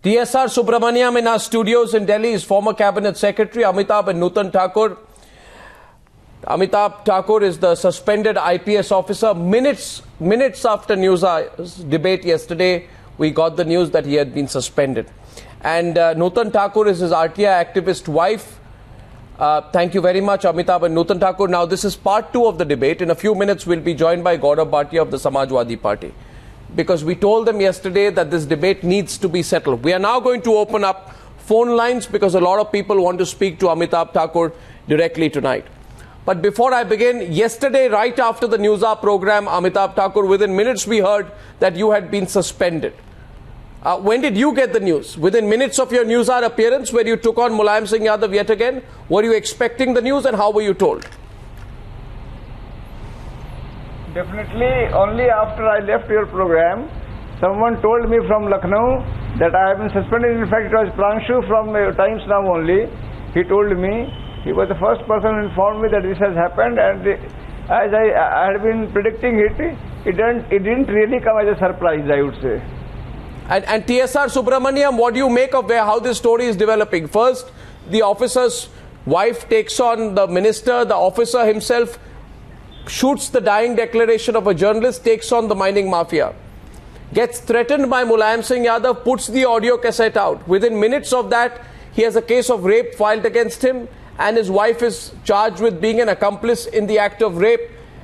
TSR Subramaniam in our studios in Delhi is former Cabinet Secretary Amitabh and Nutan Thakur. Amitabh Thakur is the suspended IPS officer. Minutes after Newshour Debate yesterday, we got the news that he had been suspended. And Nutan Thakur is his RTI activist wife. Thank you very much, Amitabh and Nutan Thakur. Now, this is part 2 of the debate. In a few minutes, we'll be joined by Gaurav Bhatia of the Samajwadi Party, because we told them yesterday that this debate needs to be settled. We are now going to open up phone lines because a lot of people want to speak to Amitabh Thakur directly tonight. But before I begin, yesterday, right after the Newshour program, Amitabh Thakur, within minutes we heard that you had been suspended. When did you get the news? Within minutes of your Newshour appearance, where you took on Mulayam Singh Yadav yet again? Were you expecting the news, and how were you told? Definitely, only after I left your program, someone told me from Lucknow that I have been suspended. In fact, it was Pranshu from Times Now only. He told me, he was the first person who informed me that this has happened, and as I had been predicting it didn't really come as a surprise, I would say. And TSR Subramaniam, what do you make of how this story is developing? First, the officer's wife takes on the minister, the officer himself shoots the dying declaration of a journalist, takes on the mining mafia, gets threatened by Mulayam Singh Yadav, puts the audio cassette out. Within minutes of that, he has a case of rape filed against him, and his wife is charged with being an accomplice in the act of rape.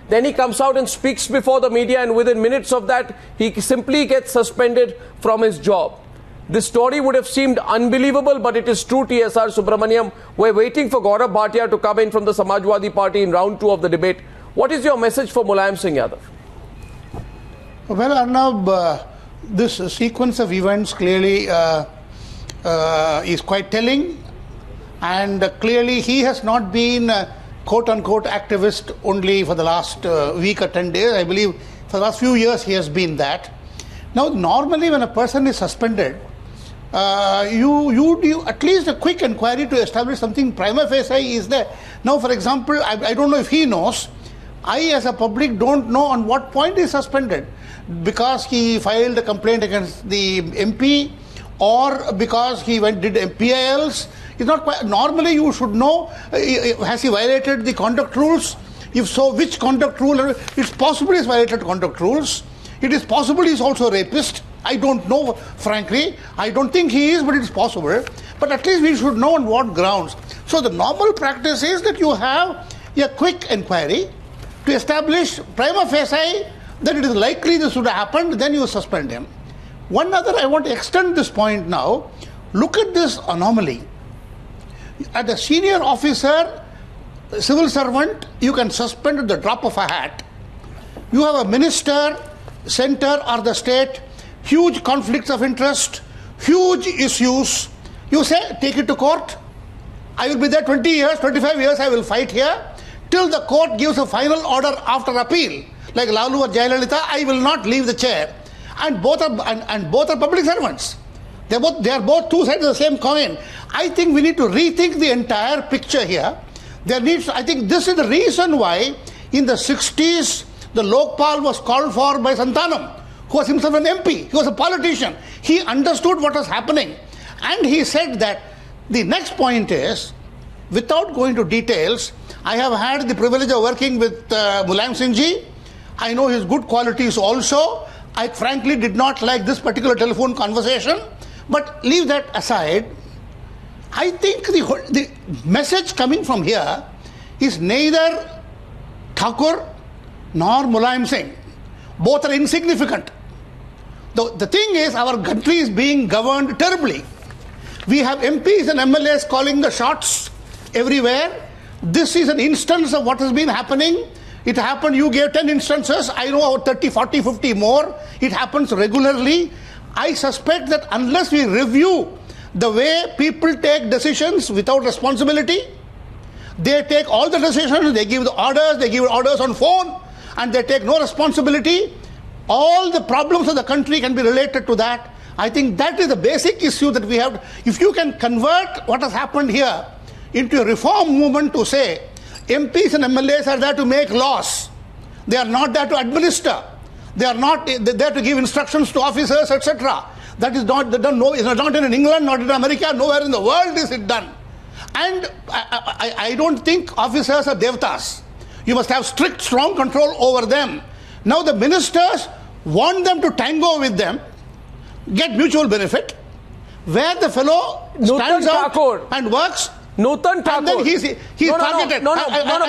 Then he comes out and speaks before the media, and within minutes of that, he simply gets suspended from his job. This story would have seemed unbelievable, but it is true, TSR Subramaniam. We're waiting for Gaurav Bhatia to come in from the Samajwadi Party in round 2 of the debate. What is your message for Mulayam Singh Yadav? Well, Arnab, this sequence of events clearly is quite telling, and clearly he has not been quote-unquote activist only for the last week or 10 days. I believe for the last few years he has been that. Now, normally when a person is suspended, you do at least a quick inquiry to establish something prima facie is there. Now, for example, I don't know if he knows. I, as a public, don't know on what point he is suspended. Because he filed a complaint against the MP, or because he did MPILs. It's not quite. Normally, you should know, has he violated the conduct rules? If so, which conduct rule? It's possible he's violated conduct rules. It is possible he's also a rapist. I don't know, frankly. I don't think he is, but it's possible. But at least we should know on what grounds. So the normal practice is that you have a quick inquiry to establish prima facie that it is likely this would have happened, then you suspend him. One other, I want to extend this point now. Look at this anomaly. At a senior officer, civil servant, you can suspend at the drop of a hat. You have a minister, center or the state, huge conflicts of interest, huge issues. You say, take it to court. I will be there 20 years, 25 years, I will fight here till the court gives a final order after appeal. Like Lalu or Jayalalitha, I will not leave the chair. And both are public servants. They are both two sides of the same coin. I think we need to rethink the entire picture here. I think this is the reason why in the 60s the Lokpal was called for by Santanam, who was himself an MP. He was a politician. He understood what was happening. And he said that the next point is, without going to details, I have had the privilege of working with Mulayam Singh ji. I know his good qualities also. I frankly did not like this particular telephone conversation. But leave that aside. I think the message coming from here is neither Thakur nor Mulayam Singh. Both are insignificant. The thing is, our country is being governed terribly. We have MPs and MLAs calling the shots everywhere. This is an instance of what has been happening. It happened, you gave 10 instances. I know about 30, 40, 50 more. It happens regularly. I suspect that unless we review the way people take decisions without responsibility, they take all the decisions, they give orders on phone, and they take no responsibility. All the problems of the country can be related to that. I think that is the basic issue that we have. If you can convert what has happened here into a reform movement to say, MPs and MLAs are there to make laws. They are not there to administer. They are not there to give instructions to officers, etc. That is not done. No, it's not in England, not in America, nowhere in the world is it done. And I don't think officers are devatas. You must have strict, strong control over them. Now the ministers want them to tango with them, get mutual benefit, where the fellow stands out and works. Nutan Thakur. And then he's targeted. No,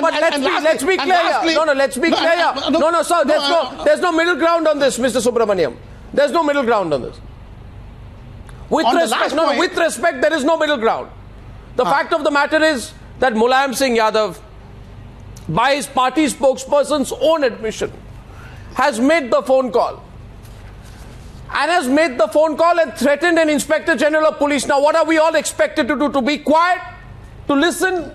but let's be clear here. Let's be clear here. No, sir, there's no middle ground on this, Mr. Subramaniam. There's no middle ground on this. With respect, there is no middle ground. The fact of the matter is that Mulayam Singh Yadav, by his party spokesperson's own admission, has made the phone call. And has made the phone call and threatened an Inspector General of Police. Now, what are we all expected to do? To be quiet? To listen?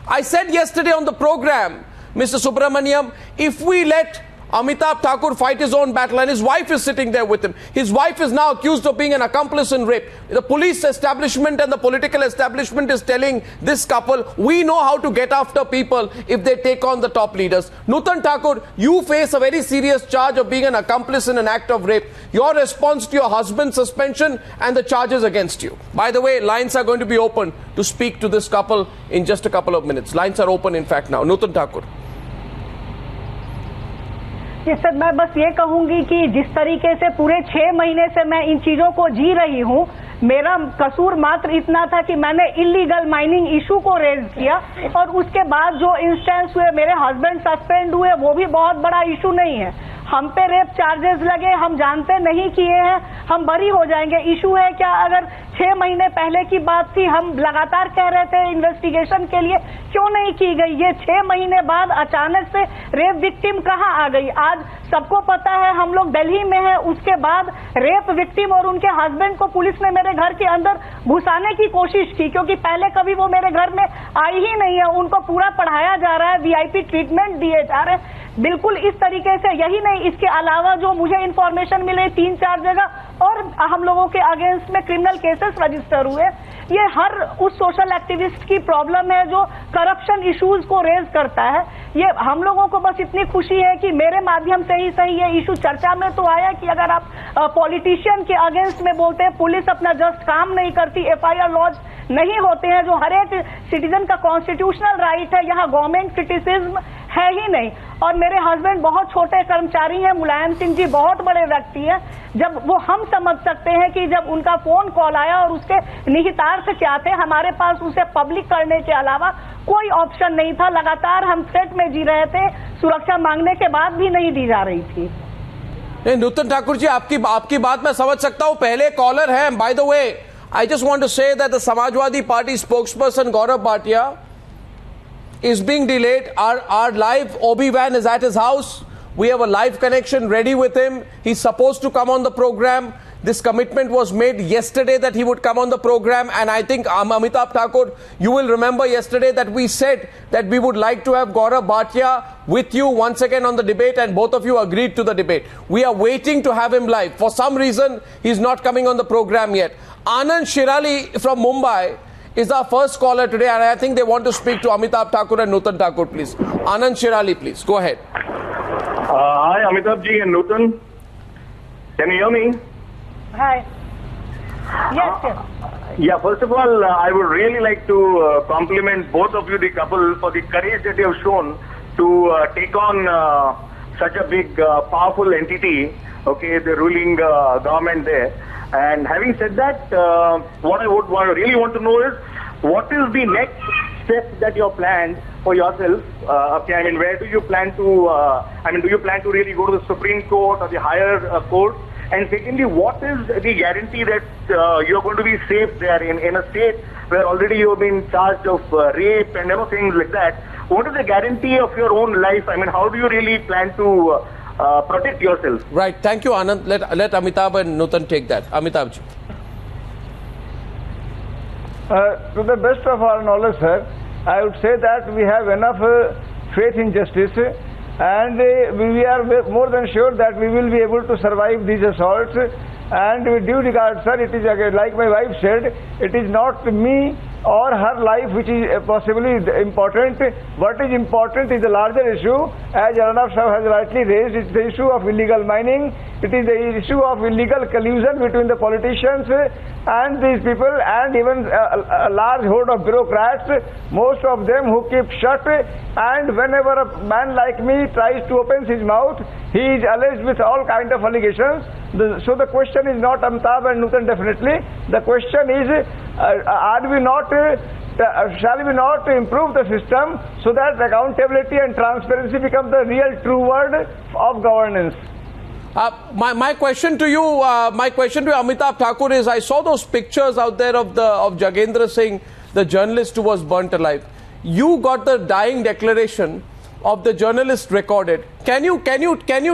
I said yesterday on the program, Mr. Subramaniam, if we let Amitabh Thakur fight his own battle, and his wife is sitting there with him. His wife is now accused of being an accomplice in rape. The police establishment and the political establishment is telling this couple, we know how to get after people if they take on the top leaders. Nutan Thakur, you face a very serious charge of being an accomplice in an act of rape. Your response to your husband's suspension and the charges against you. By the way, lines are going to be open to speak to this couple in just a couple of minutes. Lines are open in fact now. Nutan Thakur. Sir, मैं बस ये कहूंगी कि जिस तरीके से पूरे 6 महीने से मैं इन चीजों को जी रही हूं, मेरा कसूर मात्र इतना था कि मैंने इलीगल माइनिंग इशू को रेज किया और उसके बाद जो इंस्टेंस हुए, मेरे हस्बैंड सस्पेंड हुए, वो भी बहुत बड़ा इशू नहीं है। हम पे रेप चार्जेस लगे, हम जानते नहीं किए हैं, हम बरी हो जाएंगे। इशू है क्या? अगर 6 महीने पहले की बात थी, हम लगातार कह रहे थे इन्वेस्टिगेशन के लिए, क्यों नहीं की गई? ये 6 महीने बाद अचानक से रेप विक्टिम कहाँ आ गई? आज सबको पता है, हम लोग दिल्ली में हैं, उसके बाद रेप विक्टिम और उनके हस्बैंड को पुलिस ने मेरे घर के अंदर घुसाने की कोशिश की, क्योंकि पहले कभी वो मेरे घर में आई ही नहीं है। उनको पूरा पढ़ाया जा रहा है, VIP ट्रीटमेंट दिए जा रहे हैं। बिल्कुल इस तरीके से, यही नहीं, इसके अलावा जो मुझे इंफॉर्मेशन मिले 3-4 जगह और हम लोगों के अगेंस्ट में क्रिमिनल केसेस रजिस्टर हुए। ये हर उस सोशल एक्टिविस्ट की प्रॉब्लम है जो करप्शन इश्यूज को रेज करता है। ये हम लोगों को बस इतनी खुशी है कि मेरे माध्यम से ही सही ये इशू चर्चा में तो आया कि अगर आप पॉलिटिशियन के अगेंस्ट में बोलते हैं, पुलिस अपना जस्ट काम नहीं करती, FIR लॉज नहीं होते हैं, जो हर एक सिटीजन का कॉन्स्टिट्यूशनल राइट है, यहाँ गवर्नमेंट क्रिटिसिज्म है ही नहीं। और मेरे हस्बैंड बहुत छोटे कर्मचारी हैं, मुलायम सिंह जी बहुत बड़े व्यक्ति हैं। जब वो, हम समझ सकते हैं कि जब उनका फोन कॉल आया और उसके निहितार्थ क्या थे, हमारे पास उसे पब्लिक करने के अलावा कोई ऑप्शन नहीं था। लगातार हम थ्रेट में जी रहे थे, सुरक्षा मांगने के बाद भी नहीं दी जा रही थी। नुतन ठाकुर जी, आपकी बात मैं समझ सकता हूं। पहले कॉलर है, bye the way, I just want to say that the Samajwadi Party spokesperson Gaurav Bhatia is being delayed. Our live OB van is at his house. We have a live connection ready with him. He's supposed to come on the program. This commitment was made yesterday that he would come on the program, and I think Amitabh Thakur, you will remember yesterday that we said that we would like to have Gaurav Bhatia with you once again on the debate, and both of you agreed to the debate. We are waiting to have him live. For some reason, he's not coming on the program yet. Anand Shirali from Mumbai is our first caller today, and I think they want to speak to Amitabh Thakur and Nutan Thakur, please. Anand Shirali, please. Go ahead. Hi, Amitabh ji and Nutan. Can you hear me? Hi. Yes, sir. Yeah, first of all, I would really like to compliment both of you, the couple, for the courage that you have shown to take on such a big, powerful entity, okay, the ruling government there. And having said that, what I would really want to know is, what is the next step that you have planned for yourself? Okay, I mean, where do you plan to, do you plan to really go to the Supreme Court or the higher court? And secondly, what is the guarantee that you're going to be safe there in a state where already you've been charged of rape and things like that? What is the guarantee of your own life? I mean, how do you really plan to protect yourself? Right. Thank you, Anand. Let Amitabh and Nutan take that. Amitabh ji. To the best of our knowledge, sir, I would say that we have enough faith in justice, and we are more than sure that we will be able to survive these assaults. And with due regard, sir, it is again, like my wife said, it is not me or her life, which is possibly important. What is important is the larger issue, as Arnab has rightly raised. It's the issue of illegal mining. It is the issue of illegal collusion between the politicians and these people, and even a large horde of bureaucrats, most of them who keep shut, and whenever a man like me tries to open his mouth, he is alleged with all kind of allegations. So the question is not Amitabh and Nutan, definitely. The question is, shall we not improve the system so that accountability and transparency become the real true word of governance? My question to you, Amitabh Thakur, is: I saw those pictures out there of Jagendra Singh, the journalist who was burnt alive. You got the dying declaration of the journalist recorded. Can you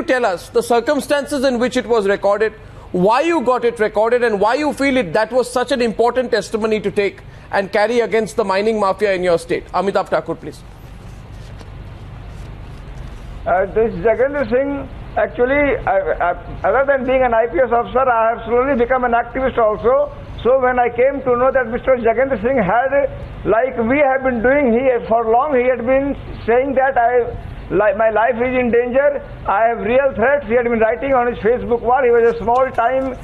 tell us the circumstances in which it was recorded, why you got it recorded, and why you feel that was such an important testimony to take and carry against the mining mafia in your state? Amitabh Thakur, please. This Jagendra Singh, actually, other than being an IPS officer, I have slowly become an activist also. So when I came to know that Mr. Jagendra Singh had, like we have been doing, for long he had been saying that my life is in danger, I have real threats. He had been writing on his Facebook wall. He was a small time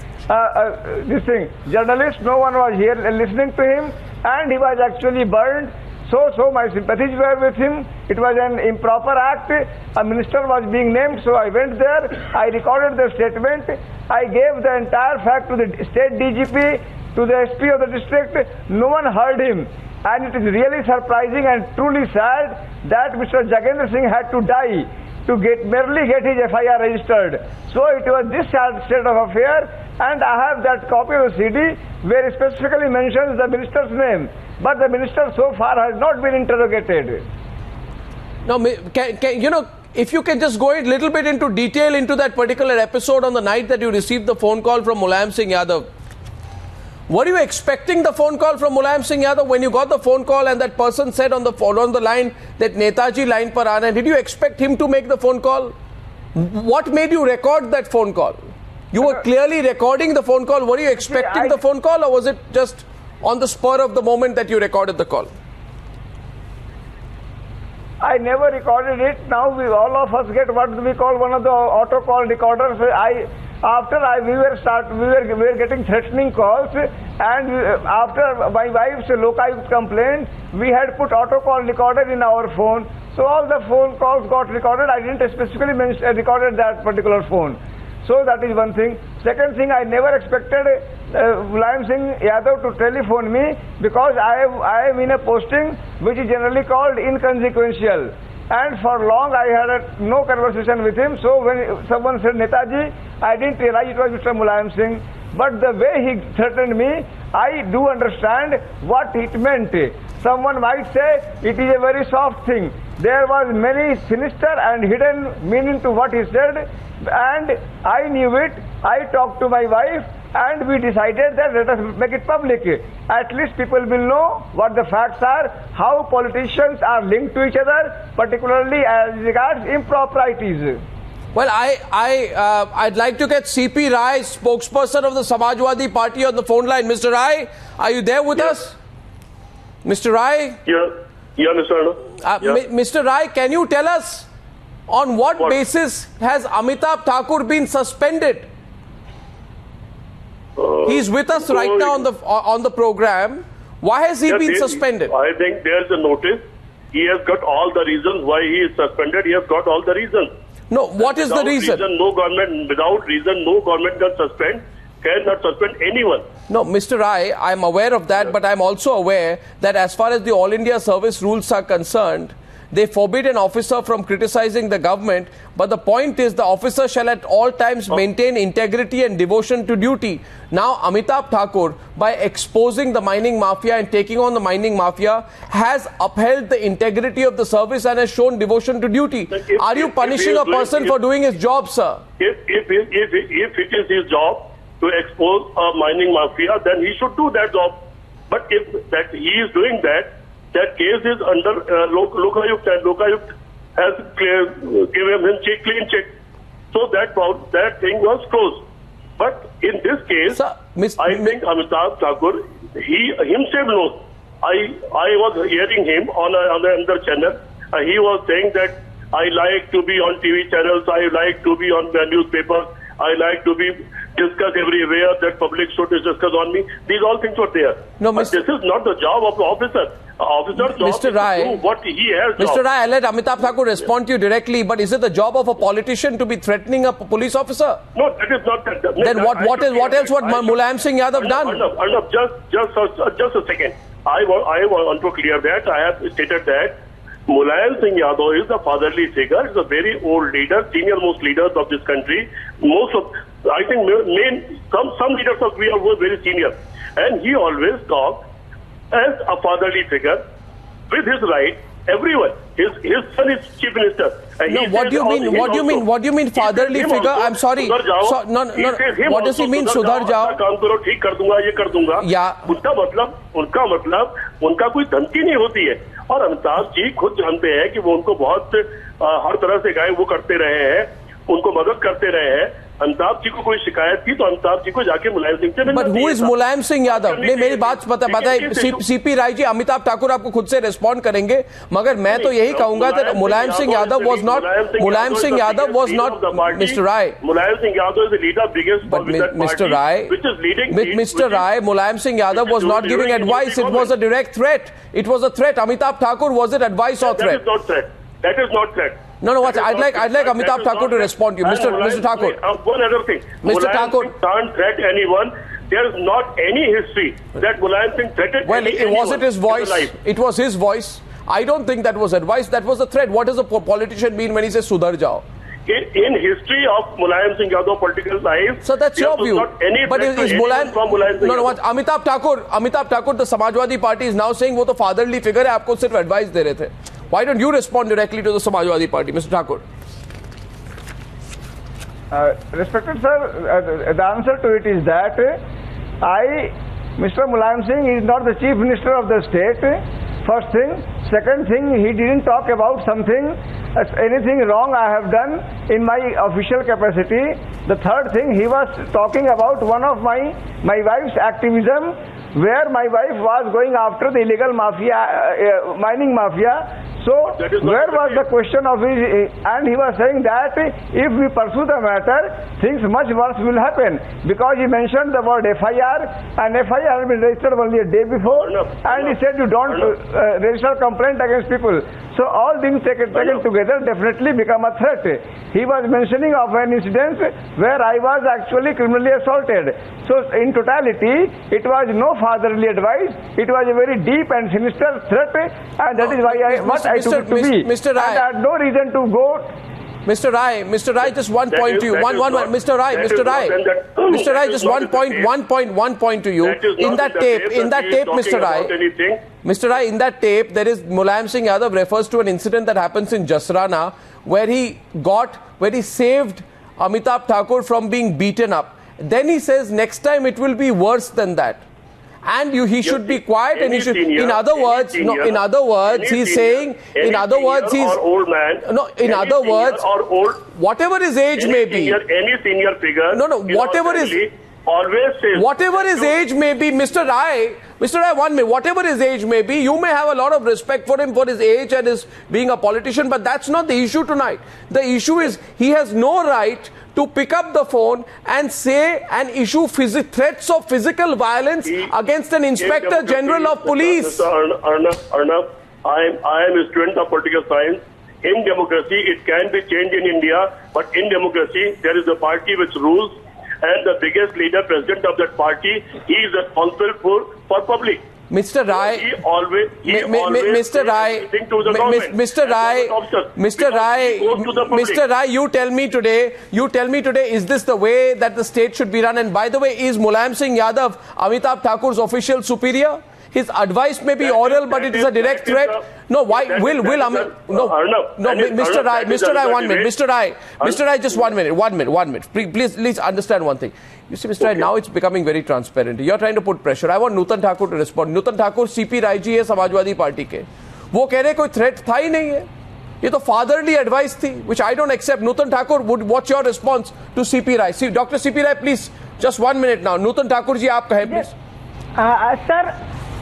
journalist. No one was here listening to him, and he was actually burned. So my sympathies were with him. It was an improper act. A minister was being named, so I went there. I recorded the statement. I gave the entire fact to the state DGP, to the SP of the district. No one heard him. And it is really surprising and truly sad that Mr. Jagendra Singh had to die to merely get his FIR registered. So it was this sad state of affair, and I have that copy of the CD where it specifically mentions the minister's name. But the minister so far has not been interrogated. Now, if you can just go a little bit into detail into that particular episode on the night that you received the phone call from Mulayam Singh Yadav. Were you expecting the phone call from Mulayam Singh Yadav when you got the phone call and that person said on the line that Netaji line par aana hai? Did you expect him to make the phone call? What made you record that phone call? You were clearly recording the phone call. Were you expecting the phone call, or was it just on the spur of the moment that you recorded the call? I never recorded it. Now all of us get what we call one of the auto call recorders. We were getting threatening calls, and after my wife's localized complaint, we had put auto call recorder in our phone. So all the phone calls got recorded. I didn't specifically recorded that particular phone. So that is one thing. Second thing, I never expected Mulayam Singh Yadav to telephone me, because I am in a posting which is generally called inconsequential. And for long I had no conversation with him. So when someone said Netaji, I didn't realize it was Mr. Mulayam Singh. But the way he threatened me, I do understand what it meant. Someone might say it is a very soft thing. There was many sinister and hidden meaning to what he said, and I knew it. I talked to my wife, and we decided that let us make it public. At least people will know what the facts are, how politicians are linked to each other, particularly as regards improprieties. Well, I'd like to get CP Rai, spokesperson of the Samajwadi Party, on the phone line. Mr. Rai, are you there with us? Mr. Rai? Yeah, Mr. Arnab. Mr. Rai, can you tell us on what basis has Amitabh Thakur been suspended? He's with us right now on the program. Why has he been suspended? I think there's a notice. He has got all the reasons why he is suspended. He has got all the reasons. No, what is the reason? Without reason, no government cannot suspend anyone. No, Mr. Rai, I'm aware of that, but I'm also aware that as far as the All India service rules are concerned, they forbid an officer from criticizing the government, but the point is the officer shall at all times maintain integrity and devotion to duty. Now, Amitabh Thakur, by exposing the mining mafia and taking on the mining mafia, has upheld the integrity of the service and has shown devotion to duty. Are you punishing a person for doing his job, sir? If it is his job to expose a mining mafia, then he should do that job. But if that he is doing that case is under Lokayukt, and Lokayukt has given him clean check. So that thing was closed. But in this case, sir, I think Amitabh Thakur, he himself knows I was hearing him on another channel. He was saying that I like to be on TV channels, I like to be on the newspapers, I like to be discussed everywhere, that public should discuss on me. These all things were there. No, but this is not the job of the officer. Officer's job Mr. Rai, is to do what he has. Mr. Rai, I'll let Amitabh Thakur respond to you directly, but is it the job of a politician to be threatening a police officer? No, that is not. Then what else would Mulayam Singh Yadav done? Arnab, just a second. I want to clear that. I have stated that Mulayam Singh Yadav is a fatherly figure. He's a very old leader, senior most leaders of this country. I think some leaders of we are very senior, and he always talked as a fatherly figure with his right. Everyone, his son is chief minister. No, what do you mean? What do you mean fatherly figure? I'm sorry. No. What does he mean? Sudhar jao. काम करो, ठीक कर दूंगा, ये कर दूंगा. Yeah. उनका मतलब उनका कोई धमकी नहीं होती है. और अमिताभ जी खुद जानते हैं कि वो उनको बहुत हर तरह से गाय वो करते रहे हैं, उनको मदद करते रहे हैं. अमिताभ जी को कोई शिकायत थी तो अमिताभ जी को जाके मुलायम सिंह से मिलना. बट हु इज मुलायम सिंह यादव? नहीं, मेरी बात बताइए. सीपी राय जी, अमिताभ ठाकुर आपको खुद से रिस्पॉन्ड करेंगे, मगर मैं तो यही कहूंगा कि Mulayam Singh Yadav was not mister Rai. Mulayam Singh Yadav is the leader biggest mister Rai, Mr. Rai, Mulayam Singh Yadav was not giving advice. It was a direct threat. It was a threat. Amitabh Thakur, was it advice or threat? That is not threat. No. I'd like Amitabh Thakur to respond to you, Mr. Thakur. One other thing, Mr. Thakur can't threat anyone. There is not any history that Mulayam Singh threatened. Well, was it his voice? It was his voice. I don't think that was advice. That was a threat. What does a politician mean when he says "Sudhar jao"? In history of Mulayam Singh Yadav political life, so that's your view. But is Mulayam Singh No, what Amitabh Thakur, the Samajwadi Party is now saying वो तो fatherly figure है, आपको सिर्फ advice दे रहे थे. Why don't you respond directly to the Samajwadi Party, Mr. Thakur? Respected sir, the answer to it is that Mr. Mulayam Singh is not the Chief Minister of the state. First thing. Second thing, he didn't talk about anything wrong I have done in my official capacity. The third thing, he was talking about one of my wife's activism, where my wife was going after the illegal mafia, mining mafia. So where was the question of his, and he was saying that if we pursue the matter, things much worse will happen, because he mentioned the word FIR, and FIR had been registered only a day before, and he said you don't register complaint against people. So all things taken together definitely become a threat. He was mentioning of an incident where I was actually criminally assaulted. So in totality, it was no fatherly advice. It was a very deep and sinister threat, and that is why I took it to be. Mr. Rai, and I had no reason to go. Mr. Rai, just one point to you. Mr. Rai, just one point to you. In that tape, Mr. Rai, in that tape, there is Mulayam Singh Yadav refers to an incident that happens in Jasrana, where he saved Amitabh Thakur from being beaten up. Then he says next time it will be worse than that. And he should be quiet, and he should. In other words, he's saying. In other words, he's. Old man. No. In other words, whatever his age may be. Any senior figure. No. Whatever his. Always says. Whatever his age may be, Mr. Rai, 1 minute. Whatever his age may be, you may have a lot of respect for him for his age and his being a politician, but that's not the issue tonight. The issue is he has no right to pick up the phone and say and issue threats of physical violence against an Inspector General of Police. Arnab, I am a student of political science. In democracy, it can be changed in India, but in democracy, there is a party which rules, and the biggest leader, president of that party, he is responsible for public. Mr. Rai, Mr. Rai, you tell me today, is this the way that the state should be run? And by the way, is Mulayam Singh Yadav Amitabh Thakur's official superior? His advice may be oral, but it is a direct threat. No, why? Mr. Rai, 1 minute. Mr. Rai, just 1 minute. Please understand one thing. You see, Mr. Rai, now it's becoming very transparent. You're trying to put pressure. I want Nutan Thakur to respond. Nutan Thakur, CP Rai ji है Samajwadi party के. वो कह रहे कोई threat था ही नहीं है. ये तो fatherly advice थी, which I don't accept. Nutan Thakur, what's your response to CP Rai? See, Dr. CP Rai, please, just 1 minute now. Nutan Thakur ji, आप कहें, please. Sir,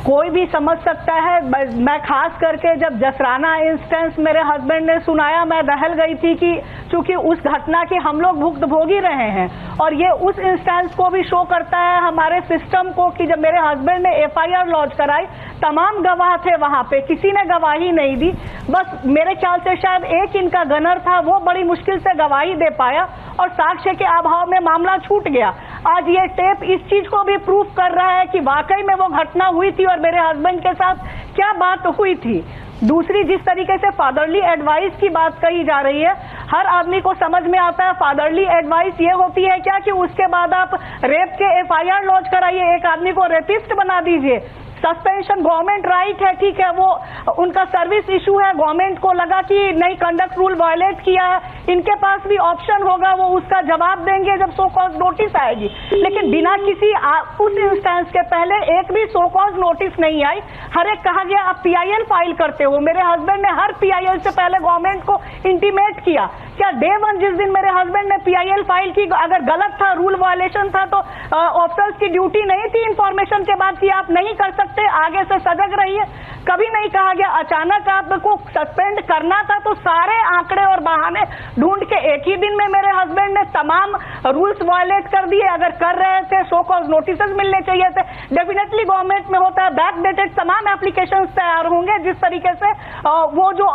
कोई भी समझ सकता है। मैं खास करके जब जसराना इंस्टेंस मेरे हस्बैंड ने सुनाया, मैं दहल गई थी कि चूंकि उस घटना के हम लोग भुक्तभोगी रहे हैं, और ये उस इंस्टेंस को भी शो करता है हमारे सिस्टम को कि जब मेरे हस्बैंड ने FIR लॉन्च कराई, तमाम गवाह थे वहां पे, किसी ने गवाही नहीं दी। बस मेरे ख्याल से शायद एक इनका गनर था, वो बड़ी मुश्किल से गवाही दे पाया और साक्ष्य के अभाव में मामला छूट गया। आज ये टेप इस चीज को भी प्रूफ कर रहा है कि वाकई में वो घटना हुई थी और मेरे हस्बैंड के साथ क्या बात हुई थी। दूसरी, जिस तरीके से फादरली एडवाइस की बात कही जा रही है, हर आदमी को समझ में आता है फादरली एडवाइस ये होती है क्या कि उसके बाद आप रेप के FIR लॉन्च कराइए, एक आदमी को रेपिस्ट बना दीजिए। सस्पेंशन गवर्नमेंट राइट है, ठीक है, वो उनका सर्विस इशू है, गवर्नमेंट को लगा कि नहीं कंडक्ट रूल वायलेट किया है, इनके पास भी ऑप्शन होगा, वो उसका जवाब देंगे जब सो कॉज नोटिस आएगी। लेकिन बिना किसी उस इंस्टेंस के पहले एक भी सो कॉज नोटिस नहीं आई। हर एक कहा गया आप PIL फाइल करते हो। मेरे हस्बैंड ने हर PIL से पहले गवर्नमेंट को इंटीमेट किया। क्या डे 1 जिस दिन मेरे हस्बैंड ने PIL फाइल की, अगर गलत था, रूल वायलेशन था, तो ऑफिसर्स की ड्यूटी नहीं थी इंफॉर्मेशन के बाद कि आप नहीं कर सकते, आगे से सजग रहिए? कभी नहीं कहा गया। अचानक आपको सस्पेंड करना था तो सारे आंकड़े और बहाने ढूंढ के एक ही दिन में मेरे हस्बैंड ने तमाम रूल्स वायलेट कर दिए। अगर कर रहे थे, सो कॉज नोटिस मिलने चाहिए थे। डेफिनेटली गवर्नमेंट में होता है, बैक डेटेड तमाम एप्लीकेशंस तैयार होंगे। जिस तरीके से वो जो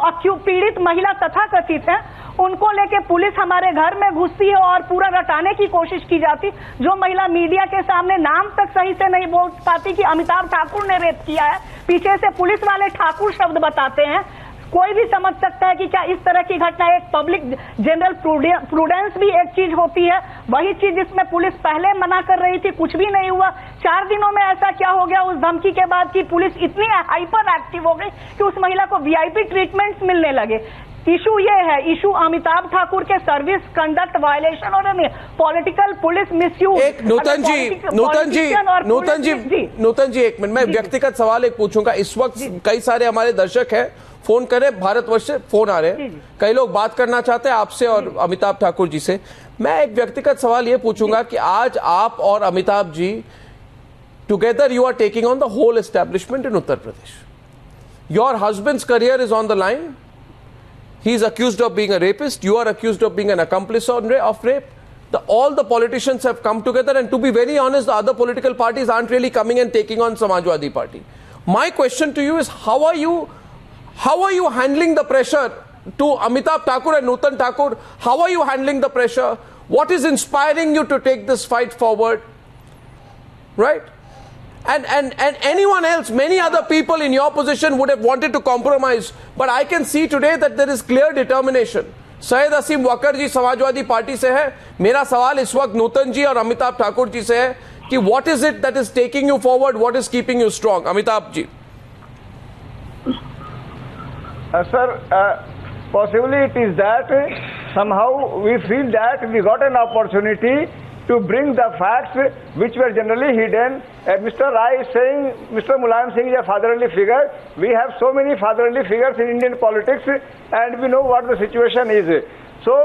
पीड़ित महिला तथाकथित है, उनको लेके पुलिस हमारे घर में घुसती है और पूरा रटाने की कोशिश की जाती। जो महिला मीडिया के सामने नाम तक सही से नहीं बोल पाती कि अमिताभ ठाकुर ने रेप किया है, पीछे से पुलिस वाले ठाकुर शब्द बताते हैं। कोई भी समझ सकता है कि क्या इस तरह की घटना, एक पब्लिक जनरल प्रूडेंस भी एक चीज होती है, वही चीज जिसमें पुलिस पहले मना कर रही थी, कुछ भी नहीं हुआ। 4 दिनों में ऐसा क्या हो गया उस धमकी के बाद कि पुलिस इतनी हाइपर एक्टिव हो गई कि उस महिला को VIP ट्रीटमेंट्स मिलने लगे। इशू ये है, इशू अमिताभ ठाकुर के सर्विस कंडक्ट वायलेशन और पॉलिटिकल पुलिस मिसयूज। एक नूतन जी एक मिनट, मैं व्यक्तिगत सवाल एक पूछूंगा। इस वक्त कई सारे हमारे दर्शक हैं, फोन करें, भारतवर्ष से फोन आ रहे हैं, कई लोग बात करना चाहते हैं आपसे और अमिताभ ठाकुर जी से। मैं एक व्यक्तिगत सवाल ये पूछूंगा कि आज आप और Amitabh ji together you are taking on the whole establishment in Uttar Pradesh. Your husband's career is on the line. He is accused of being a rapist. You are accused of being an accomplice of rape. All the politicians have come together, and to be very honest, the other political parties aren't really coming and taking on Samajwadi Party. My question to you is, how are you handling the pressure to Amitabh Thakur and Nutan Thakur? How are you handling the pressure? What is inspiring you to take this fight forward? Right? And anyone else, many other people in your position would have wanted to compromise, but I can see today that there is clear determination. Syed Asim Waqar ji Samajwadi Party से है. मेरा सवाल इस वक्त नूतन जी और अमिताभ ठाकुर जी से है कि what is it that is taking you forward, what is keeping you strong? Amitabh ji. Sir, possibly it is that somehow we feel that we got an opportunity to bring the facts which were generally hidden. Mr. Rai is saying Mr. Mulayam Singh is a fatherly figure. We have so many fatherly figures in Indian politics, and we know what the situation is. So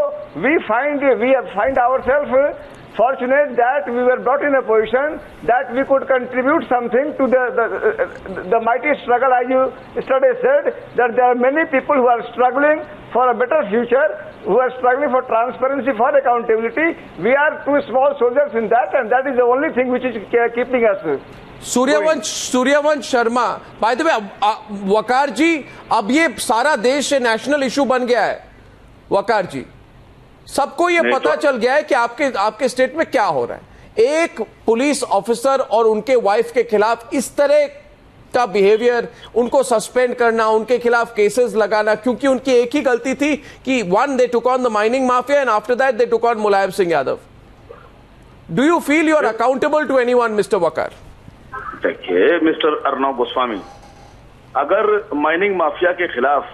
we find ourselves fortunate that we were brought in a position that we could contribute something to the mighty struggle. As you yesterday said, that there are many people who are struggling for a better future, who are struggling for transparency, for accountability. We are two small soldiers in that, and that is the only thing which is keeping us. Suryavansh Sharma, by the way Waqar ji, अब ये सारा देश national issue बन गया है. वकार जी, सबको ये पता चल गया है कि आपके स्टेट में क्या हो रहा है. एक पुलिस ऑफिसर और उनके वाइफ के खिलाफ इस तरह का बिहेवियर, उनको सस्पेंड करना, उनके खिलाफ केसेस लगाना, क्योंकि उनकी एक ही गलती थी कि one, they took on the mining mafia, and after that they took on Mulayam Singh Yadav. Do you feel you are accountable to anyone, mister Waqar? देखिए मिस्टर अर्नब गोस्वामी, अगर माइनिंग माफिया के खिलाफ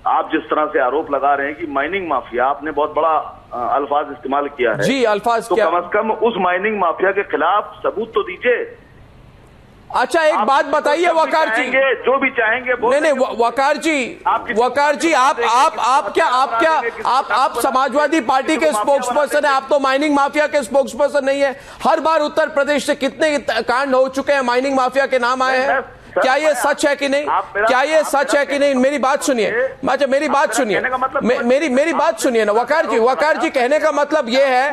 आप जिस तरह से आरोप लगा रहे हैं कि माइनिंग माफिया, आपने बहुत बड़ा अल्फाज इस्तेमाल किया है जी, अल्फाज तो क्या? कम से कम उस माइनिंग माफिया के खिलाफ सबूत तो दीजिए. अच्छा, एक बात बताइए वकार जी, जो भी चाहेंगे नहीं, वकार जी, आप समाजवादी पार्टी के स्पोक्सपर्सन है, आप तो माइनिंग माफिया के स्पोक्सपर्सन नहीं है. हर बार उत्तर प्रदेश से कितने कांड हो चुके हैं, माइनिंग माफिया के नाम आए हैं. क्या ये सच है कि नहीं? क्या ये सच है कि नहीं? मेरी बात सुनिए, मेरी बात सुनिए, मेरी बात सुनिए ना वकार जी, कहने का मतलब ये है,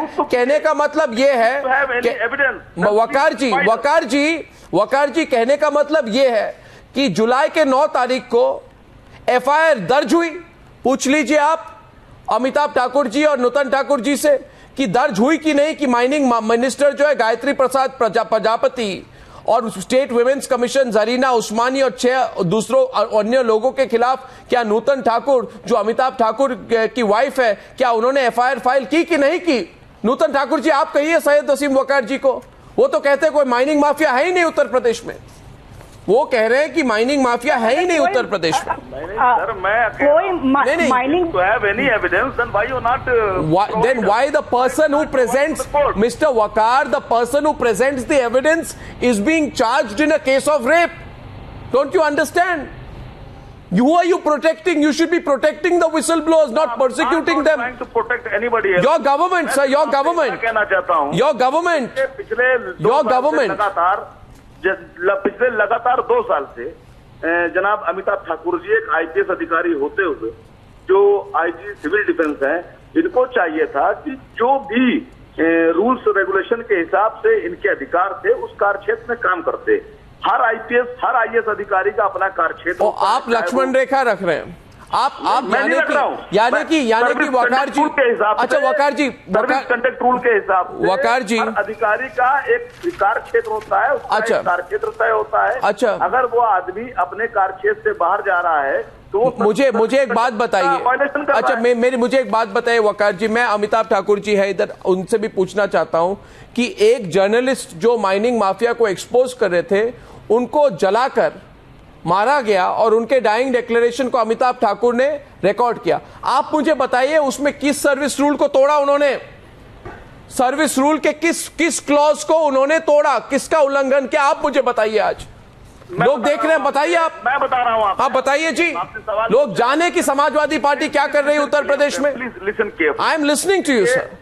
वकार जी कहने का मतलब ये है कि जुलाई के 9 तारीख को एफआईआर दर्ज हुई। पूछ लीजिए आप अमिताभ ठाकुर जी और नुतन ठाकुर जी से कि दर्ज हुई कि नहीं, कि माइनिंग मिनिस्टर जो है गायत्री प्रसाद प्रजापति और स्टेट वुमेन्स कमीशन जरीना उस्मानी और 6 दूसरों अन्य लोगों के खिलाफ क्या नुतन ठाकुर जो अमिताभ ठाकुर की वाइफ है, क्या उन्होंने एफआईआर फाइल की कि नहीं की? नुतन ठाकुर जी आप कहिए सैयद वसीम वकार जी को, वो तो कहते हैं कोई माइनिंग माफिया है ही नहीं उत्तर प्रदेश में। वो कह रहे हैं कि माइनिंग माफिया है ही नहीं उत्तर प्रदेश में। सर मैं कोई माइनिग to have any evidence, then why you not then why the person who presents, Mr. Wakar, the person who presents the evidence is being charged in a case of rape? Don't you understand? Who are you protecting? You should be protecting the whistleblowers, not persecuting them. I'm not trying to protect anybody else. Your government, sir, your government. कहना चाहता हूँ Your government. Your government. पिछले लगातार 2 साल से जनाब अमिताभ ठाकुर जी एक IPS अधिकारी होते हुए जो आईजी सिविल डिफेंस हैं, इनको चाहिए था कि जो भी रूल्स रेगुलेशन के हिसाब से इनके अधिकार थे उस कार्यक्षेत्र में काम करते। हर आईपीएस हर आईएएस अधिकारी का अपना कार्यक्षेत्र। आप लक्ष्मण रेखा रख रहे हैं, आप यानी कि वकार जी, अच्छा वकार जी, कंडक्ट रूल के हिसाब से वकार जी अधिकारी का एक कार्य क्षेत्र होता है, उसका अच्छा कार्य क्षेत्र तय होता है। अच्छा, अगर वो आदमी अपने कार्य क्षेत्र से बाहर जा रहा है तो मुझे एक बात बताइए, अच्छा मुझे एक बात बताइए वकार जी, मैं अमिताभ ठाकुर जी है इधर, उनसे भी पूछना चाहता हूं कि एक जर्नलिस्ट जो माइनिंग माफिया को एक्सपोज कर रहे थे उनको जलाकर मारा गया और उनके डाइंग डिक्लेरेशन को अमिताभ ठाकुर ने रिकॉर्ड किया। आप मुझे बताइए उसमें किस सर्विस रूल को तोड़ा उन्होंने? सर्विस रूल के किस क्लॉज को उन्होंने तोड़ा, किसका उल्लंघन किया? आप मुझे बताइए, आज लोग देख रहे हैं, बताइए आप। मैं बता रहा हूं आप बताइए जी, लोग जाने की समाजवादी पार्टी क्या कर रही है उत्तर प्रदेश में। I am listening to you sir.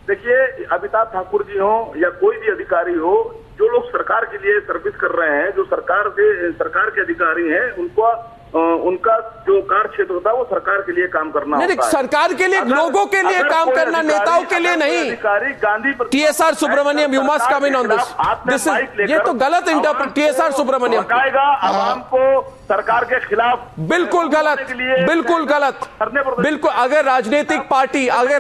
देखिए अमिताभ ठाकुर जी हो या कोई भी अधिकारी हो, जो लोग सरकार के लिए सर्विस कर रहे हैं, जो सरकार के अधिकारी हैं, उनका जो कार्य क्षेत्र होता है वो सरकार के लिए काम करना होता है। सरकार के लिए, लोगों के लिए काम करना, नेताओं के लिए नहीं। अधिकारी Gandhi TSR Subramanian, you must come in on this. ये तो गलत इंटरप्रेट, TSR सुब्रमण्यम आवाम को सरकार के खिलाफ, बिल्कुल गलत, बिल्कुल गलत, बिल्कुल। अगर राजनीतिक पार्टी, अगर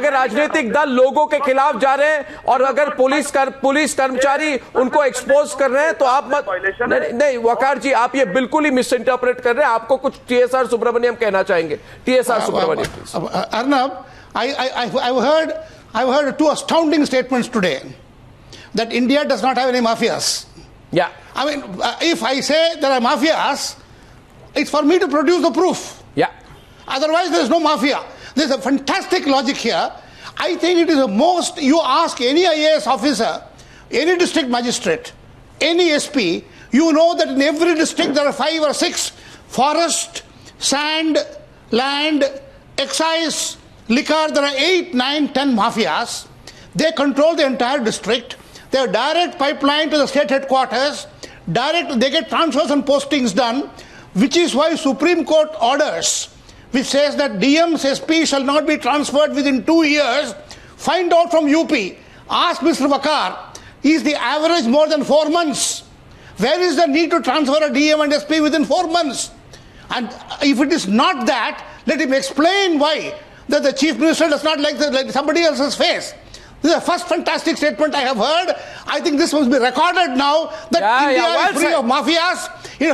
राजनीतिक दल लोगों के खिलाफ जा रहे हैं और अगर पुलिस कर्मचारी उनको एक्सपोज कर रहे हैं तो आप मत, नहीं वकार जी, आप ये बिल्कुल ही मिस इंटरप्रेट कर रहे हैं। आपको कुछ TSR सुब्रमण्यम कहना चाहेंगे? TSR Subramanian. Arnab, I've heard 2 astounding statements today that India does not have any mafias. Yeah. I mean, if I say there are mafias, it's for me to produce the proof. Yeah. Otherwise, there is no mafia. There's a fantastic logic here. I think it is the most, you ask any IAS officer, any district magistrate, any SP, you know that in every district there are 5 or 6 forest, sand, land, excise, liquor, there are 8, 9, 10 mafias. They control the entire district. They have direct pipeline to the state headquarters, they get transfers and postings done, which is why Supreme Court orders, which says that DMs, SP shall not be transferred within 2 years. Find out from UP, ask Mr. Wakar, is the average more than 4 months? Where is the need to transfer a DM and SP within 4 months? And if it is not that, let him explain why that the Chief Minister does not like somebody else's face. This is the first fantastic statement I have heard. I think this must be recorded now that India is free of mafias.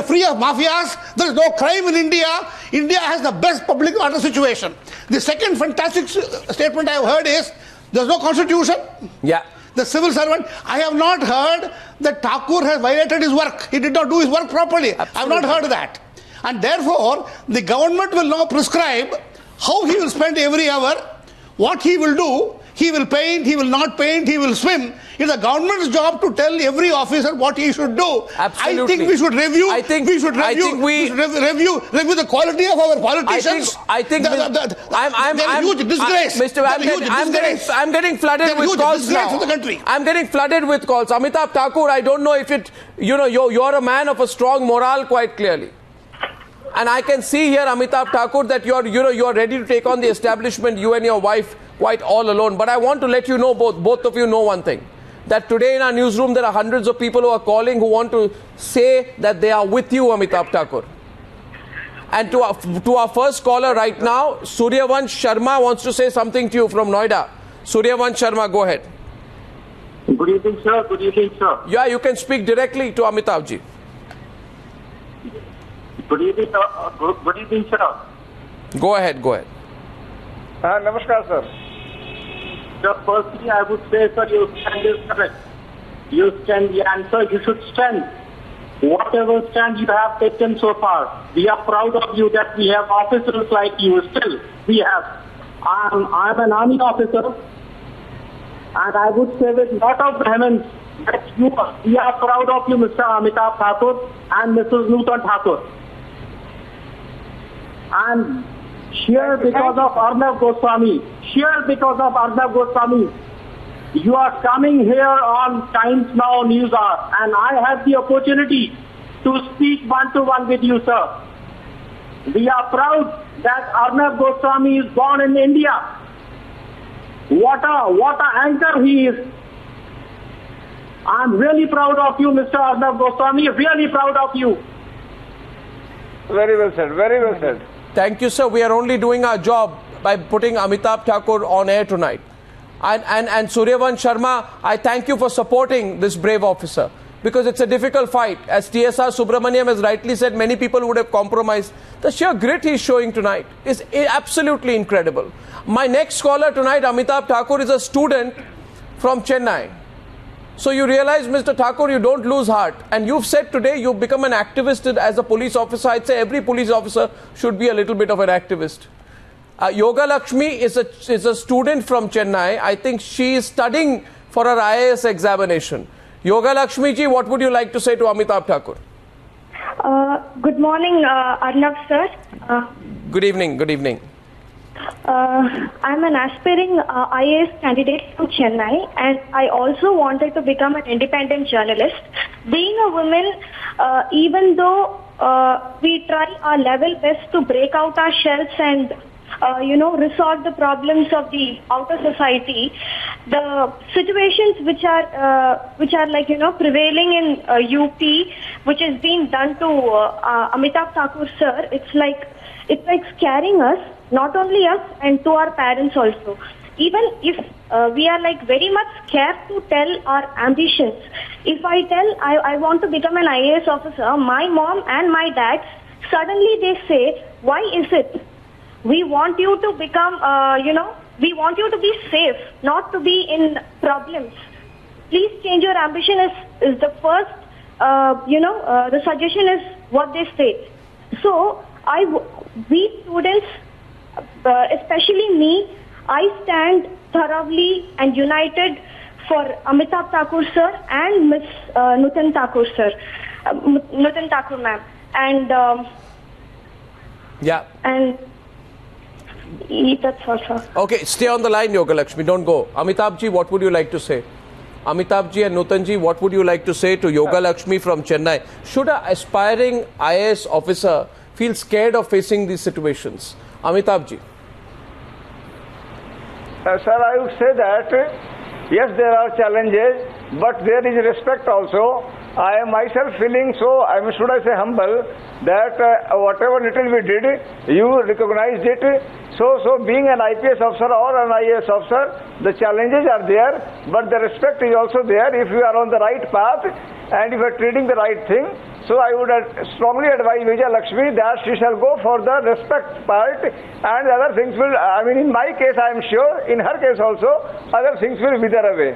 Free of mafias. There is no crime in India. India has the best public order situation. The second fantastic statement I have heard is there is no constitution. Yeah. The civil servant. I have not heard that Thakur has violated his work. He did not do his work properly. Absolutely. I have not heard that. And therefore, the government will now prescribe how he will spend every hour, what he will do. He will paint, he will not paint, he will swim. It's the government's job to tell every officer what he should do. Absolutely. I think we should review. Review the quality of our politicians. I think I'm huge disgrace. I'm getting flooded with calls now. I'm getting flooded with calls. Amitabh Thakur, I don't know if it, you're a man of a strong morale quite clearly. And I can see here, Amitabh Thakur, that you're ready to take on the establishment, you and your wife, quite all alone. But I want to let you know, both of you know one thing, that today in our newsroom there are hundreds of people who are calling who want to say that they are with you, Amitabh Thakur. And to our first caller right now, Suryavansh Sharma wants to say something to you from Noida. Suryavansh Sharma, go ahead. Good evening, sir. Good evening, sir. Yeah, you can speak directly to Amitabh ji. Good evening, good evening, sir. Go ahead, go ahead. Namaskar, sir. Sir, firstly, I would say, sir, your stand is correct. You stand, and sir, you should stand. Whatever stand you have taken so far, we are proud of you that we have officers like you. Still, we have. I'm an army officer, and I would say with lot of vehemence that we are proud of you, Mr. Amitabh Thakur and Mrs. Nutan Thakur. And here because of Arnab Goswami, you are coming here on Times Now News Hour, and I have the opportunity to speak one-to-one with you, sir. We are proud that Arnab Goswami is born in India. What a anchor he is. I'm really proud of you, Mr. Arnab Goswami, really proud of you. Very well said, very well said. Thank you, sir. We are only doing our job by putting Amitabh Thakur on air tonight. And Suryavansh Sharma, I thank you for supporting this brave officer, because it's a difficult fight. As TSR Subramaniam has rightly said, many people would have compromised. The sheer grit he's showing tonight is absolutely incredible. My next caller tonight, Amitabh Thakur, is a student from Chennai. So you realize, Mr. Thakur, you don't lose heart. And you've said today you've become an activist as a police officer. I'd say every police officer should be a little bit of an activist. Yoga Lakshmi is a student from Chennai. I think she is studying for her IAS examination. Yoga Lakshmi ji, what would you like to say to Amitabh Thakur? Good morning, Arnab sir. Good evening, good evening. I'm an aspiring IAS candidate from Chennai, and I also wanted to become an independent journalist. Being a woman, even though we try our level best to break out our shells and resolve the problems of the outer society, the situations which are like prevailing in UP, which is being done to Amitabh Thakur sir, it's like scaring us, not only us and to our parents also. Even if we are like very much scared to tell our ambitions. If I tell I want to become an IAS officer, my mom and my dad suddenly they say, why is it? We want you to become, we want you to be safe, not to be in problems. Please change your ambition is the first, the suggestion is what they state. So, we students, especially me, I stand thoroughly and united for Amitabh Thakur sir and Miss Nutan Thakur sir, Nutan Thakur ma'am. And, yeah. And that's all, sir. Okay, stay on the line, Yoga Lakshmi. Don't go. Amitabh ji, what would you like to say? Amitabh ji and Nutan ji, what would you like to say to Yoga Lakshmi from Chennai? Should an aspiring IAS officer feel scared of facing these situations? Amitabh ji. Sir, I would say that yes, there are challenges, but there is respect also. I am myself feeling so, should I say humble, that whatever little we did, you recognized it. So being an IPS officer or an IAS officer, the challenges are there, but the respect is also there if you are on the right path and if you are treating the right thing. So I would strongly advise Vijay Lakshmi that she shall go for the respect part, and the other things will, in my case I am sure, in her case also, other things will wither away.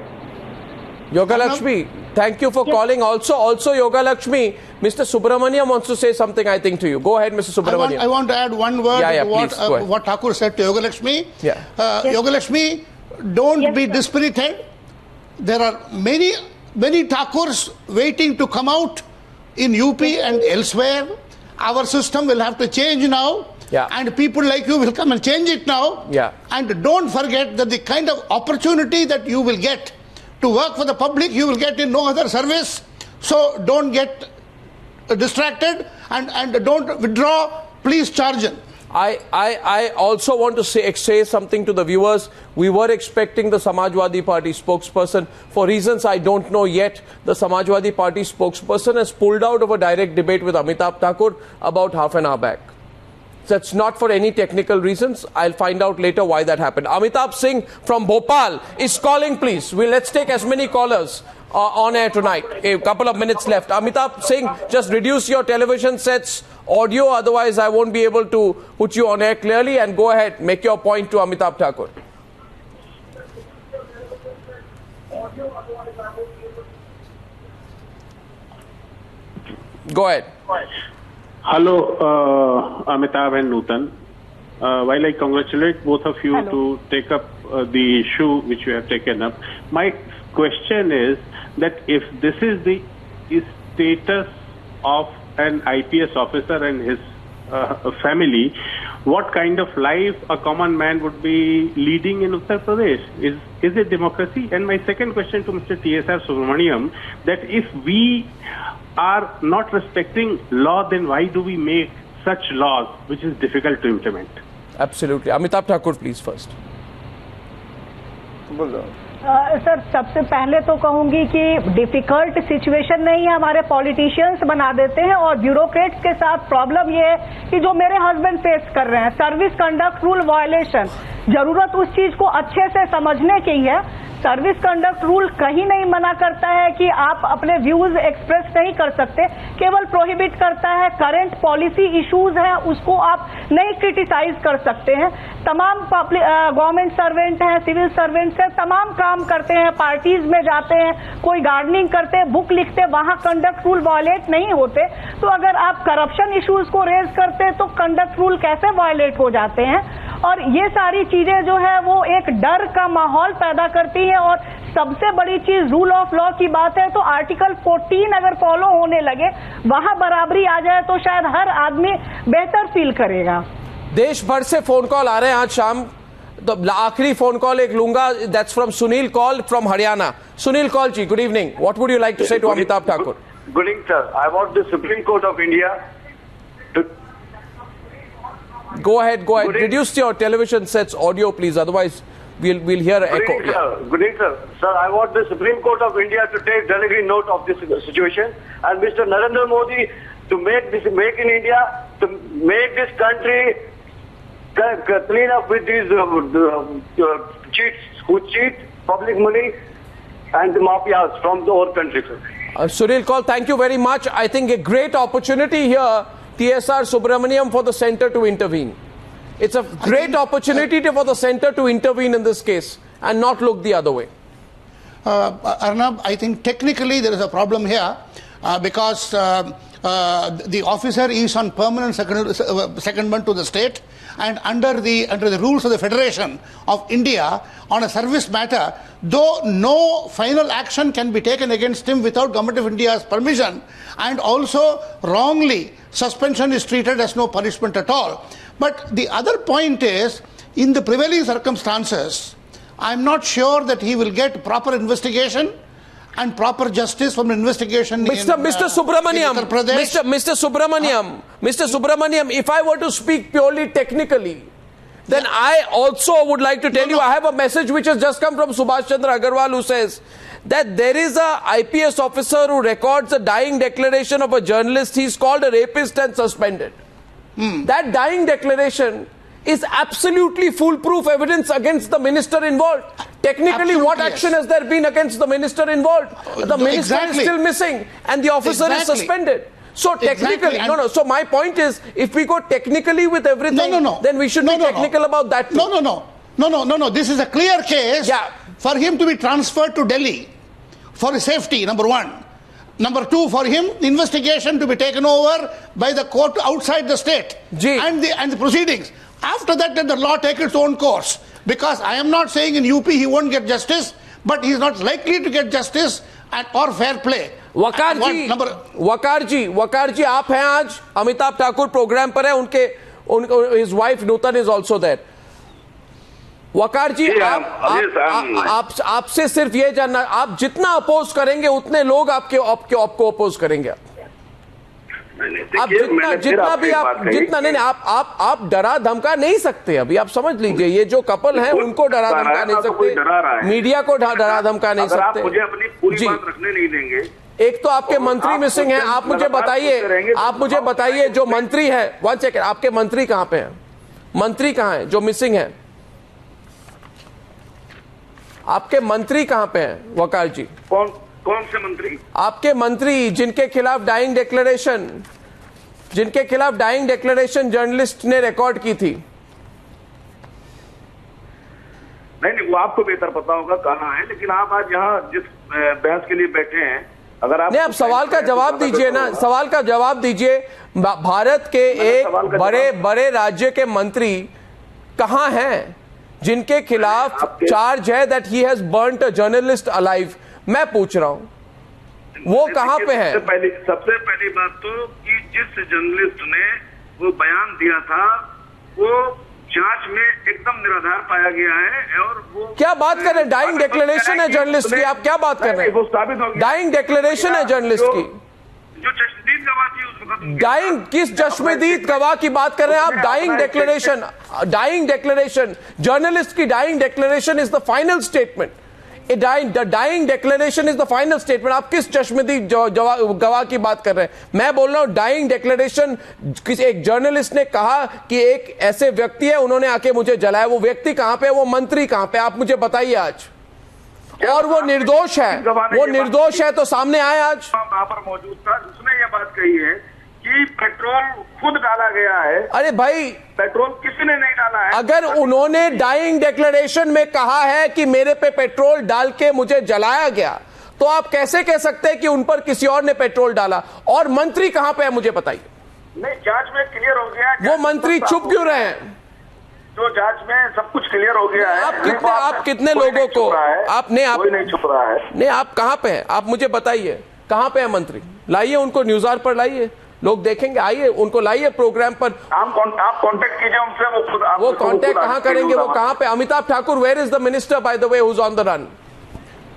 Yoga Lakshmi, thank you for calling. Also Yoga Lakshmi, Mr. Subramaniam wants to say something, I think, to you. Go ahead, Mr. Subramaniam. I want to add one word to what Thakur said to Yoga Lakshmi. Yeah. Yoga Lakshmi, don't be dispirited. There are many Thakurs waiting to come out in UP and elsewhere. Our system will have to change now. Yeah. And people like you will come and change it now. Yeah. And don't forget that the kind of opportunity that you will get to work for the public, you will get in no other service. So don't get distracted and don't withdraw. Please charge in. I also want to say something to the viewers. We were expecting the Samajwadi Party spokesperson. For reasons I don't know yet, the Samajwadi Party spokesperson has pulled out of a direct debate with Amitabh Thakur about half an hour back. That's not for any technical reasons. I'll find out later why that happened. Amitabh Singh from Bhopal is calling, please. Let's take as many callers on air tonight. A couple of minutes left. Amitabh Singh, just reduce your television sets audio, otherwise I won't be able to put you on air clearly. And go ahead, make your point to Amitabh Thakur. Go ahead. Hello, Amitabh and Nutan. While I congratulate both of you to take up the issue which you have taken up, my question is that if this is the status of an IPS officer and his family, what kind of life a common man would be leading in Uttar Pradesh? Is it democracy? And my second question to Mr. TSR Subramaniam, that if we are not respecting law, then why do we make such laws which is difficult to implement? Absolutely. Amitabh Thakur, please first. Sir, सबसे पहले तो कहूंगी कि difficult situation नहीं है, हमारे politicians बना देते हैं और ब्यूरोक्रेट्स के साथ प्रॉब्लम ये है कि जो मेरे हस्बैंड फेस कर रहे हैं, सर्विस कंडक्ट रूल वायलेशन, जरूरत उस चीज को अच्छे से समझने की है। सर्विस कंडक्ट रूल कहीं नहीं मना करता है कि आप अपने व्यूज एक्सप्रेस नहीं कर सकते, केवल प्रोहिबिट करता है करंट पॉलिसी इश्यूज है उसको आप नहीं क्रिटिसाइज कर सकते हैं। तमाम गवर्नमेंट सर्वेंट हैं, सिविल सर्वेंट्स हैं, तमाम काम करते हैं, पार्टीज में जाते हैं, कोई गार्डनिंग करते हैं, बुक लिखते, वहां कंडक्ट रूल वायलेट नहीं होते। तो अगर आप करप्शन इश्यूज को रेज करते तो कंडक्ट रूल कैसे वायलेट हो जाते हैं? और ये सारी चीजें जो है वो एक डर का माहौल पैदा करती है। और सबसे बड़ी चीज रूल ऑफ लॉ की बात है तो आर्टिकल 14 अगर फॉलो होने लगे, वहां बराबरी आ जाए तो शायद हर आदमी बेहतर फील करेगा। देश भर से फोन कॉल आ रहे हैं आज शाम, तो आखिरी फोन कॉल एक लूंगा, that's from Sunil Kaul from Haryana. Sunil Kaul ji, good evening, what would you like to say to Amitabh Thakur? Good evening, sir. I want the Supreme Court of India to... Go ahead. Reduce your television sets audio, please. Otherwise, we'll hear an echo. Good evening, sir. Sir, I want the Supreme Court of India to take deliberate note of this situation, and Mr. Narendra Modi to make in India, to make this country clean up with these cheats who cheat public money and the mafias from our country, sir. Sunil Kaul, thank you very much. I think a great opportunity here, TSR Subramaniam, for the centre to intervene. It's a great opportunity for the centre to intervene in this case and not look the other way. Arnab, I think technically there is a problem here because the officer is on permanent secondment to the state, and under the rules of the Federation of India on a service matter, though no final action can be taken against him without Government of India's permission, and also wrongly suspension is treated as no punishment at all. But the other point is, in the prevailing circumstances, I'm not sure that he will get proper investigation and proper justice from investigation. Mr. Subramaniam, Mr. Subramaniam, if I were to speak purely technically, then I also would like to tell you, I have a message which has just come from Subhash Chandra Agarwal, who says that there is a IPS officer who records a dying declaration of a journalist. He's called a rapist and suspended. That dying declaration is absolutely foolproof evidence against the minister involved. Technically, what action has there been against the minister involved? The minister is still missing and the officer is suspended. So technically, so my point is, if we go technically with everything, then we should be technical about that too. No. This is a clear case for him to be transferred to Delhi for his safety, number one. Number two, for him, investigation to be taken over by the court outside the state and the proceedings. After that, let the law take its own course. because I am not saying in UP he won't get justice, but he is not likely to get justice or fair play. वकार जी आप हैं आज, Amitabh Thakur programme पर है, उनके his wife Nutan is also there. वकार जी आपसे सिर्फ ये जानना, आप जितना अपोज करेंगे उतने लोग आपको अपोज करेंगे। आप जितना भी आप जितना नहीं आप डरा धमका नहीं सकते। अभी आप समझ लीजिए, ये जो कपल है उनको डरा धमका नहीं सकते, मीडिया को डरा धमका नहीं सकते। मुझे अपनी पूरी बात रखने नहीं देंगे। एक तो आपके मंत्री मिसिंग हैं, आप मुझे बताइए जो मंत्री है, 1 सेकेंड, आपके मंत्री कहां पे हैं? मंत्री कहां है जो मिसिंग है? आपके मंत्री कहां पे हैं वकार जी? कौन से मंत्री? आपके मंत्री जिनके खिलाफ डाइंग डिक्लेरेशन जर्नलिस्ट ने रिकॉर्ड की थी। नहीं, वो आपको बेहतर पता होगा कहाँ है, लेकिन आप आज यहाँ जिस बहस के लिए बैठे हैं, अगर आप नहीं, आप सवाल का जवाब दीजिए ना, सवाल का जवाब दीजिए। भारत के एक बड़े राज्य के मंत्री कहां हैं जिनके खिलाफ चार्ज है that he has burnt a journalist alive? मैं पूछ रहा हूं, वो कहां पे है? सबसे पहली बात तो कि जिस जर्नलिस्ट ने वो बयान दिया था वो जांच में एकदम निराधार पाया गया है। और वो क्या बात कर रहे हैं? डाइंग डिक्लेरेशन है जर्नलिस्ट की, आप क्या बात कर रहे हैं? वो साबित हो गया, डाइंग डिक्लेरेशन है जर्नलिस्ट की। जो चश्मदीद गवाह थी उस वक्त, डाइंग किस चश्मदीद गवाह की बात कर रहे हैं आप? डाइंग डिक्लेरेशन जर्नलिस्ट की dying declaration is the final statement. Dying declaration is the final statement. आप किस चश्मदीद गवाह की बात कर रहे हैं? मैं बोल रहा हूं डाइंग डिक्लेरेशन, किसी एक जर्नलिस्ट ने कहा कि एक ऐसे व्यक्ति है, उन्होंने आके मुझे जलाया। वो व्यक्ति कहां पे है? वो मंत्री कहां पे? आप मुझे बताइए आज। और वो निर्दोष है तो सामने आए आज। वहां पर मौजूद था, उसने ये बात कही है कि पेट्रोल खुद डाला गया है। अरे भाई, पेट्रोल किसी ने नहीं डाला है। अगर उन्होंने डाइंग डिक्लेरेशन में कहा है कि मेरे पे पेट्रोल डाल के मुझे जलाया गया, तो आप कैसे कह सकते हैं कि उन पर किसी और ने पेट्रोल डाला? और मंत्री कहां पे है मुझे बताइए। नहीं, जांच में क्लियर हो गया। वो मंत्री चुप क्यों रहे हैं? जो जांच में सब कुछ क्लियर हो गया है। आप कितने लोगों को कोई नहीं छुप रहा है। नहीं, आप कहां पे हैं? आप मुझे बताइए कहां पे है मंत्री? लाइए उनको न्यूज़ पर, लाइए, लोग देखेंगे। आइए उनको लाइए प्रोग्राम पर। आप कांटेक्ट कीजिए उनसे, वो कांटेक्ट कहां करेंगे? वो कहां पे? Amitabh Thakur, where is the minister by the way who is on the run?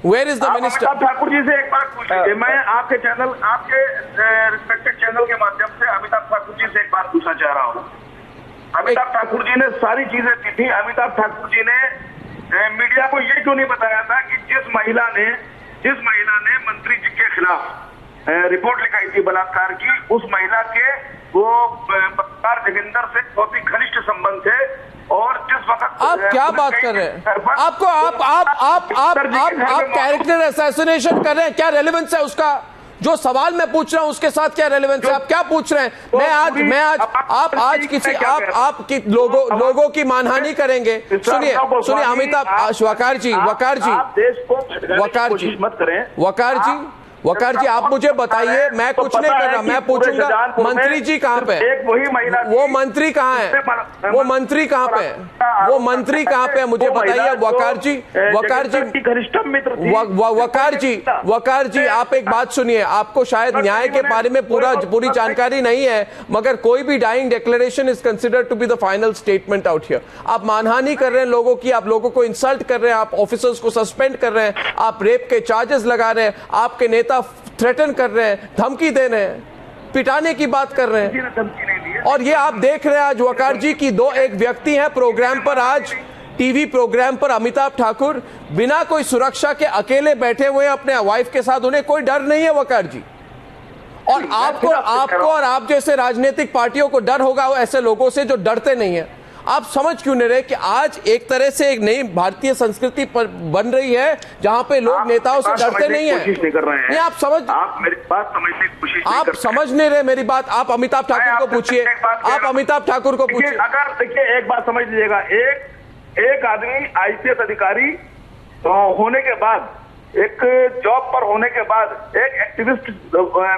Where is the minister? Amitabh Thakur ji से एक बात पूछ लीजिए। मैं आपके रिस्पेक्टेड चैनल के माध्यम से अमिताभ ठाकुर जी से एक बात पूछना चाह रहा हूँ। अमिताभ ठाकुर जी ने सारी चीजें की थी। अमिताभ ठाकुर जी ने मीडिया को ये क्यों नहीं बताया था कि जिस महिला ने मंत्री जी के खिलाफ रिपोर्ट लिखाई थी बलात्कार की, उस महिला के वो पत्रकार जोगिंदर से बहुत ही घनिष्ठ संबंध थे। और जिस वक्त आप क्या बात कर रहे हैं? आपको आप कैरेक्टर असैसिनेशन कर रहे हैं, क्या रेलेवेंस है उसका? जो सवाल मैं पूछ रहा हूं उसके साथ क्या रेलेवेंस है? आप क्या पूछ रहे हैं? आप आज किसी आप लोगों की मानहानि करेंगे? सुनिए अमिताभ, वकार जी आप मुझे बताइए, मैं कुछ नहीं कर रहा, मैं पूछूंगा मंत्री जी कहाँ पे? वो मंत्री कहाँ है? वो मंत्री कहाँ पे है? मुझे बताइए वकार जी आप एक बात सुनिए। आपको शायद न्याय के बारे में पूरी जानकारी नहीं है, मगर कोई भी dying declaration is considered to be the final statement out here. आप मानहानि कर रहे हैं लोगों की, आप लोगों को इंसल्ट कर रहे हैं, आप ऑफिसर्स को सस्पेंड कर रहे हैं, आप रेप के चार्जेस लगा रहे हैं, आपके नेता थ्रेटन कर रहे हैं, धमकी दे रहे हैं, पिटाने की बात कर रहे हैं। और ये आप देख रहे हैं आज वकार जी की एक व्यक्ति हैं प्रोग्राम पर, आज टीवी प्रोग्राम पर अमिताभ ठाकुर बिना कोई सुरक्षा के अकेले बैठे हुए अपने वाइफ के साथ, उन्हें कोई डर नहीं है वकार जी। और आपको और आप जैसे राजनीतिक पार्टियों को डर होगा ऐसे लोगों से जो डरते नहीं है। आप समझ क्यों नहीं रहे कि आज एक तरह से एक नई भारतीय संस्कृति पर बन रही है जहां पे लोग नेताओं से डरते नहीं है? नहीं, आप मेरी बात समझने की कोशिश आप समझ नहीं रहे मेरी बात। आप अमिताभ ठाकुर को पूछिए, अगर देखिए एक बात समझ लीजिएगा, एक आदमी IPS अधिकारी होने के बाद एक जॉब पर होने के बाद एक एक्टिविस्ट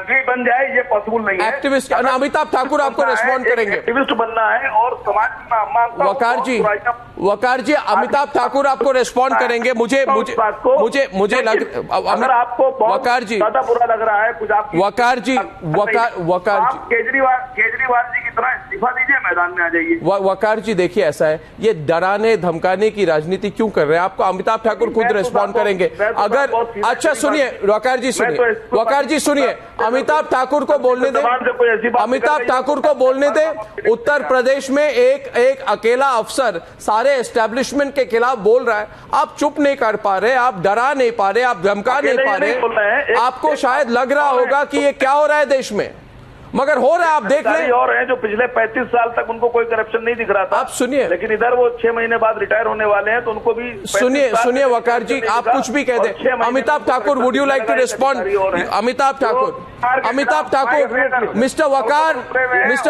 भी बन जाए, ये पॉसिबल नहीं है। एक्टिविस्ट अमिताभ ठाकुर आपको रिस्पॉन्ड करेंगे। एक्टिविस्ट बनना है और समाज वकार जी अमिताभ ठाकुर आपको रिस्पॉन्ड करेंगे। मुझे अगर आपको वकार जी ज्यादा बुरा लग रहा है कुछ आप वकार जी केजरीवाल जी की तरह इस्तीफा दीजिए, मैदान में आ जाइए। वकार जी देखिए ऐसा है, ये डराने धमकाने की राजनीति क्यों कर रहे हैं? आपको अमिताभ ठाकुर खुद रिस्पॉन्ड करेंगे। अगर अच्छा सुनिए वकार जी सुनिए, अमिताभ ठाकुर को बोलने दे, अमिताभ ठाकुर को बोलने दे। उत्तर प्रदेश में एक अकेला अफसर सारे एस्टेब्लिशमेंट के खिलाफ बोल रहा है, आप चुप नहीं कर पा रहे, आप डरा नहीं पा रहे, आप धमका नहीं पा रहे। आपको शायद लग रहा होगा कि ये क्या हो रहा है देश में, मगर हो रहा है। आप देख लें और हैं जो पिछले 35 साल तक उनको कोई करप्शन नहीं दिख रहा था। आप सुनिए, लेकिन इधर वो 6 महीने बाद रिटायर होने वाले हैं, तो उनको भी सुनिए वकार जी, आप कुछ भी कह दें। Amitabh Thakur, would you like to respond? Amitabh Thakur, mister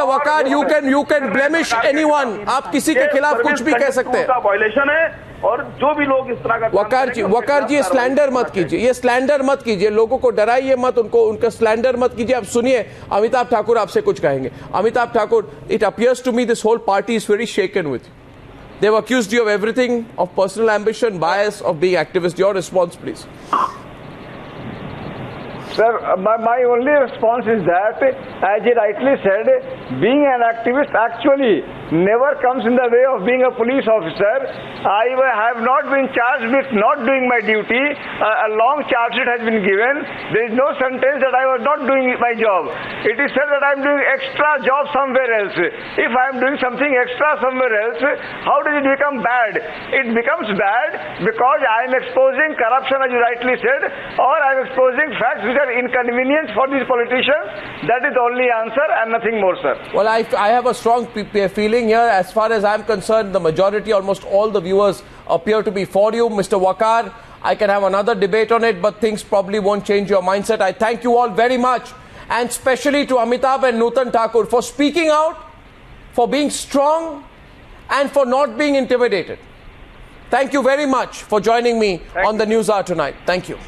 Waqar, you can blemish anyone. आप किसी के खिलाफ कुछ भी कह सकते हैं। वायलेशन है और जो भी लोग इस तरह का वकार जी स्लैंडर मत कीजिए, ये स्लैंडर मत कीजिए, लोगों को डराइए मत, उनका स्लैंडर मत कीजिए। आप सुनिए अमिताभ ठाकुर आपसे कुछ कहेंगे। Amitabh Thakur, it appears to me this whole party is very shaken with you. They've accused you of everything, of personal ambition, bias, of being activist. Your response, please. Sir, my only response is that, as he rightly said, being an activist actually never comes in the way of being a police officer. I have not been charged with not doing my duty. A long charge sheet has been given. There is no sentence that I was not doing my job. It is said that I am doing extra job somewhere else. If I am doing something extra somewhere else, how does it become bad? It becomes bad because I am exposing corruption, as you rightly said, or I am exposing facts which are inconvenience for these politicians. That is the only answer and nothing more, sir. Well, I have a strong feeling here. As far as I'm concerned, the majority, almost all the viewers appear to be for you. Mr. Wakar, I can have another debate on it, but things probably won't change your mindset. I thank you all very much, and especially to Amitabh and Nutan Thakur for speaking out, for being strong, and for not being intimidated. Thank you very much for joining me on the News Hour tonight. Thank you.